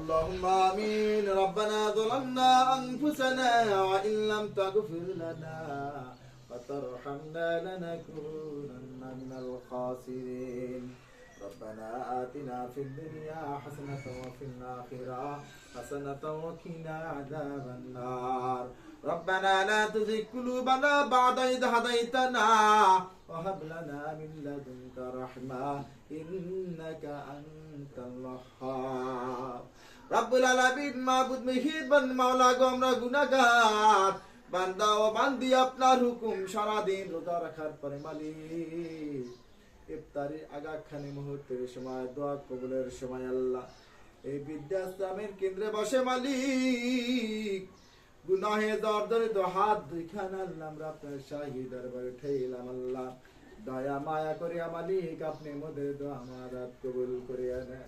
اللهم آمين. ربنا ظلمنا أنفسنا وإن لم تغفر لنا وترحمنا لنكونن من الخاسرين. ربنا آتنا في الدنيا حسنة وفي الآخرة حسنة وقنا عذاب النار. ربنا لا تزغ قلوبنا بعد إذ هديتنا وهب لنا من لدنك رحمة إنك أنت الوهاب. রব্বুল আলামিন মাবুদ মেহেরবান মাওলা গো, আমরা গুনাহগার বান্দা ও বান্দি, আপনার হুকুম সারাদিন রোজা রাখার পরে মালিক ইফতারি আগাখানি মুহূর্তের সময় দোয়া কবুলের সময় আল্লাহ এই বিদ্যাশ্রমের কেন্দ্রে বসে মালিক গুনাহে জর্জরিত হাত দুইখানা আল্লাহ আমরা আপনার শাহী দরবারে ঠেলাম। আল্লাহ দয়া মায়া করে মালিক আপনি মোদের দোয়া আমাদের কবুল করে নেন।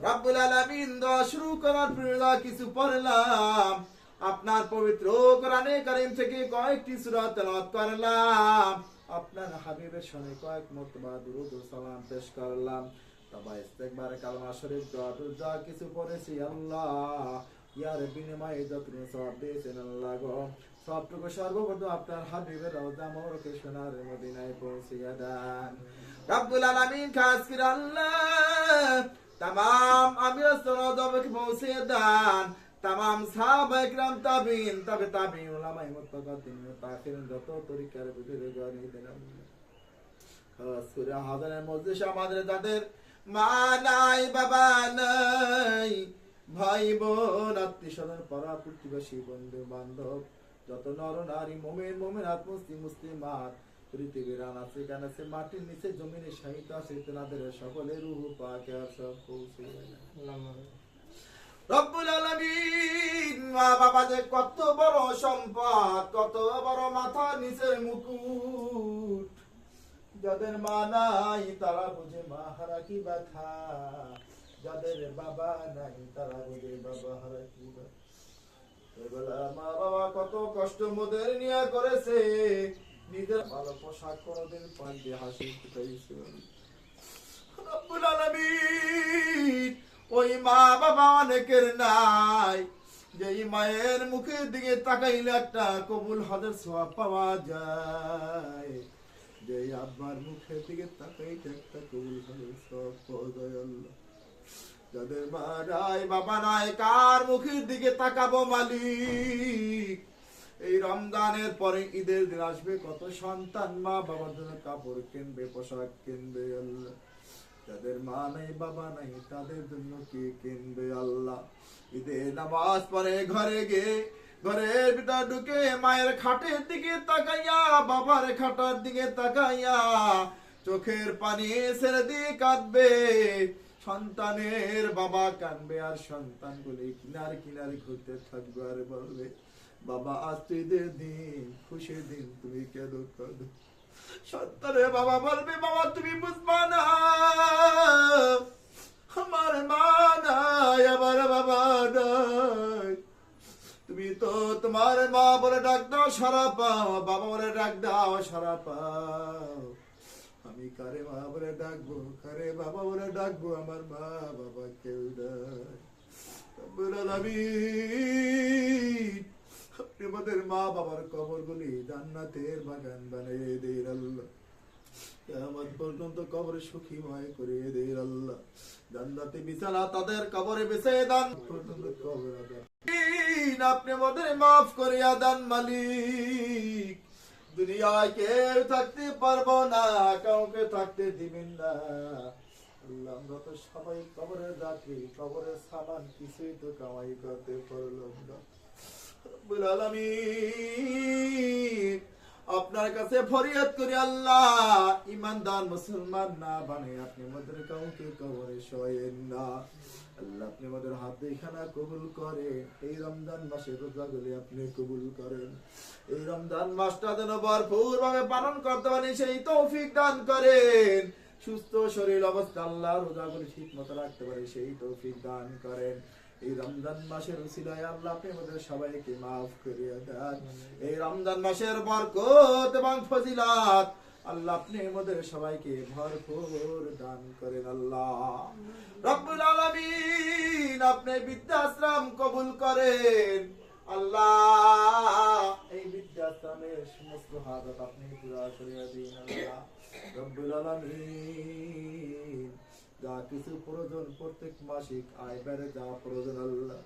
রব্বুল আলামিন দোয়া শুরু করার পূর্বে কিছু পড়লাম, আপনার পবিত্র কোরআনে কারীম থেকে কয়েকটি সূরা তেলাওয়াত করলাম, আপনার হাবিবের সামনে কয়েক মর্তবা দুরূদ ও সালাম পেশ করলাম, তবা ইস্তেগফার কালমা শরীফ দোয়া কিছু পড়েছি। আল্লাহ ইয়ার বিনিময়ে যতটুকু সওয়াব দিয়েছেন আল্লাহ গো, সবটুকু সর্বপ্রথম আপনার হাবিবের রওজা মোবারকে সোনার মদিনায় পৌঁছিয়ে দেন। রব্বুল আলামিন খাস করে আল্লাহ तमाम আমির সনদকে পৌঁছিয়ে দেন, तमाम সাহাবায়ে কিরাম তাবিঈন তাবিঈন উলামায়ে মুত্তাকিন মুতাখিরিন যত তরিকার ভিতরে গানি দেন। খাস করে হাজারের মজলিস আমাদের যাদের মা নাই বাবা নাই ভাই বোন আত্মীয় স্বজন পাড়া প্রতিবেশী বন্ধু বান্ধব যত নর নারী মুমিন মুমিনাত মুসলিম মুসলিমাত পৃথিবীর আনাচে কানাচে মাটির নিচে জমিনে শাহিত আছে তাদের সকলের রূহ পাকে সব পৌঁছে রব্বুল আলামিন। মা বাবা যে কত বড় সম্পদ, কত বড় মাথা নিচের মুকুট, যাদের মা নাই তারা বুঝে মা হারা কি ব্যথা, যাদের বাবা নাই তারা বুঝে বাবা হারা কি ব্যথা। মা বাবা কত কষ্ট মোদের নিয়ে করেছে, নিজের ভালো পোশাক কোনদিন পাল্টে হাসি ফুটাইছে। রব্বুল আলামিন ওই মা বাবা অনেকের নাই, যেই মায়ের মুখের দিকে তাকাইলে একটা কবুল হজের সওয়াব পাওয়া যায়, যেই আব্বার মুখের দিকে তাকাইলে একটা কবুল হজের সওয়াব পাওয়া যায়। আল্লাহ যাদের মা নাই বাবা নাই কার মুখের দিকে তাকাবো মালিক? এই রমজানের পরে ঈদের দিন আসবে, কত সন্তান মা বাবার জন্য কাপড় কিনবে, পোশাক কিনবে। আল্লাহ যাদের মা নাই বাবা নাই তাদের জন্য কি কিনবে? আল্লাহ ঈদের নামাজ পড়ে ঘরে গিয়ে ঘরের ভিতর ঢুকে মায়ের খাটের দিকে তাকাইয়া বাবার খাটার দিকে তাকাইয়া চোখের পানি ছেড়ে দিয়ে কাঁদবে। সন্তানের বাবা কাঁদবে আর সন্তানগুলি কিনারে কিনারে ঘুরতে থাকবে আর বলবে, বাবা আজ তো ঈদের দিন, খুশির দিন, তুমি কেঁদো কাঁদো। সন্তানের বাবা বলবে, বাবা তুমি বুঝবা না, আমার মা নাই, আমার বাবা নাই, তুমি তো তোমার মা বলে ডাক দাও সারা পাও, বাবা বলে ডাক দাও সারা পাও। আমি কারে মা বলে ডাকবো, কারে বাবা বলে ডাকবো, আমার মা বাবা কেউ নাই। রব্বুল আলামিন আপনি আমাদের মা বাবার কবরগুলি জান্নাতের বাগান বানিয়ে দেন আল্লাহ, কিয়ামত পর্যন্ত কবরে সুখীময় করে দেন আল্লাহ, জান্নাতে বিছানা তাদের কবরে বিছিয়ে দেন পর্যন্ত কবর আদান। আপনি আমাদের মাফ করিয়া দেন মালিক, দুনিয়ায় কেউ থাকতে পারবো না, কাউকে থাকতে দিবেন না আল্লাহ। আমরা তো সবাই কবরে যাচ্ছি, কবরের সামান কিছুই তো কামাই করতে পারলাম না। রব্বুল আলামিন আপনার কাছে ফরিয়াদ করি আল্লাহ, ইমানদার মুসলমান না বানিয়ে আপনি আমাদের কাউকে কবরে শোয়েন না আল্লাহ। আপনি আমাদের হাত দেখানা কবুল করে, এই রমজান মাসের রোজাগুলি আপনি কবুল করেন, এই রমজান মাসটা যেন ভরপুর ভাবে পালন করতে পারি সেই তৌফিক দান করেন, সুস্থ শরীর অবস্থা আল্লাহ রোজাগুলি ঠিক মতো রাখতে পারে সেই তৌফিক দান করেন। এই রমজান মাসের উসিলায় আল্লাহ আপনি আমাদের সবাইকে মাফ করিয়ে দেন। এই রমজান মাসের বরকত এবং ফজিলত আল্লাহ আপনি আমাদের সবাইকে ভরপুর দান করেন আল্লাহ। রব্বুল আলামিন আপনি বৃদ্ধাশ্রম কবুল করেন আল্লাহ। এই বৃদ্ধাশ্রমের সমস্ত হাজত আপনি পুরা করিয়া দিন আল্লাহ রব্বুল আলামিন। যা কিছু প্রয়োজন প্রত্যেক মাসিক আয় বেড়ে যা প্রয়োজন আল্লাহ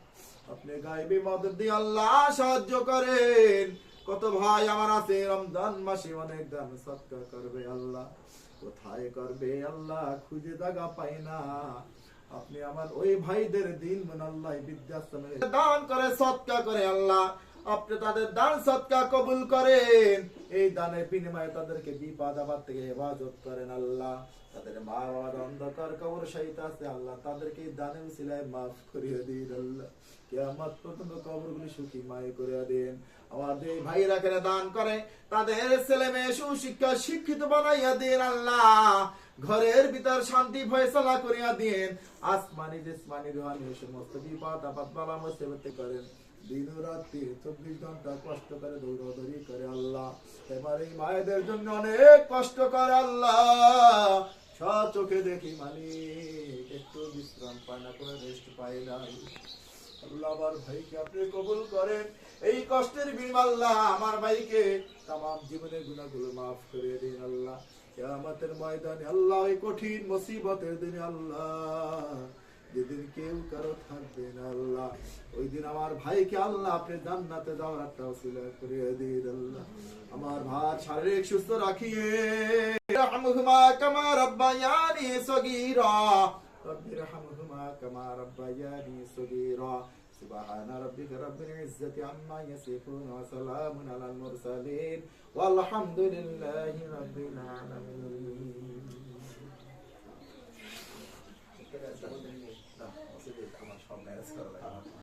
আপনি গায়বী মদদ দিয়ে আল্লাহ সাহায্য করেন। কত ভাই আমার আছে রমজান মাসে অনেক দান সদকা করবে আল্লাহ, কোথায় করবে আল্লাহ খুঁজে জায়গা পায় না। আপনি আমার ওই ভাইদের দিন আল্লাহ বৃদ্ধাশ্রমে দান করে সদকা করে আল্লাহ আপনি তাদের দান সদকা কবুল করেন। এই দানের বিনিময়ে তাদেরকে বিপদ আপদ থেকে হেফাজত করেন আল্লাহ। তাদের মা বাবার অন্ধকার কবর শায়িত আছে আল্লাহ তাদেরকে দানের উসিলায় মাফ করিয়ে দিন আল্লাহ। কিয়ামত পর্যন্ত কবরগুলি সুখীময় করে দেন। আমাদের ভাইরা কেন দান করে তাদের ছেলে মেয়ে সুশিক্ষা শিক্ষিত বানাইয়া দিন আল্লাহ। ঘরের ভিতর শান্তি ফয়সালা করিয়া দিন। আসমানি জিসমানি রুহানি সমস্ত বিপদ আপদ বালা মুসিবত করেন। দিন রাত্রি 24 ঘন্টা কষ্ট করে দৌড়াদৌড়ি করে আল্লাহ। এবার এই মায়েদের জন্য অনেক কষ্ট করে আল্লাহ। চোখে দেখি মালিক একটু বিশ্রাম পায় না, কোনো রেস্ট পায় না আল্লাহ। আমার ভাইকে আপনি কবুল করেন। এই কষ্টের বিনিময়ে আল্লাহ আমার ভাইকে তামাম জীবনের গুনাহগুলো মাফ করে দিন আল্লাহ। কিয়ামতের ময়দানে আল্লাহ ওই কঠিন মুসিবতের দিনে আল্লাহ যেদিন কেউ কারো থাকবে না আল্লাহ ওই দিন আমার ভাইকে আল্লাহ আপনি জান্নাতে যাওয়ার একটা ওসিলা করে দিন আল্লাহ। আমার ভাই শারীরিক সুস্থ রাখিয়ে রহমহুমা কামা রাব্বায়ানি সগীরা রব্বি রহমহুমা কামা রাব্বায়ানি সগীরা সুবহান রাব্বিকা রাব্বিল ইজ্জাতি আম্মা ইয়াসিফুন ওয়া সালামুন আলাল মুরসালিন ওয়ালহামদুলিল্লাহি রাব্বিল আলামিন। আমার সব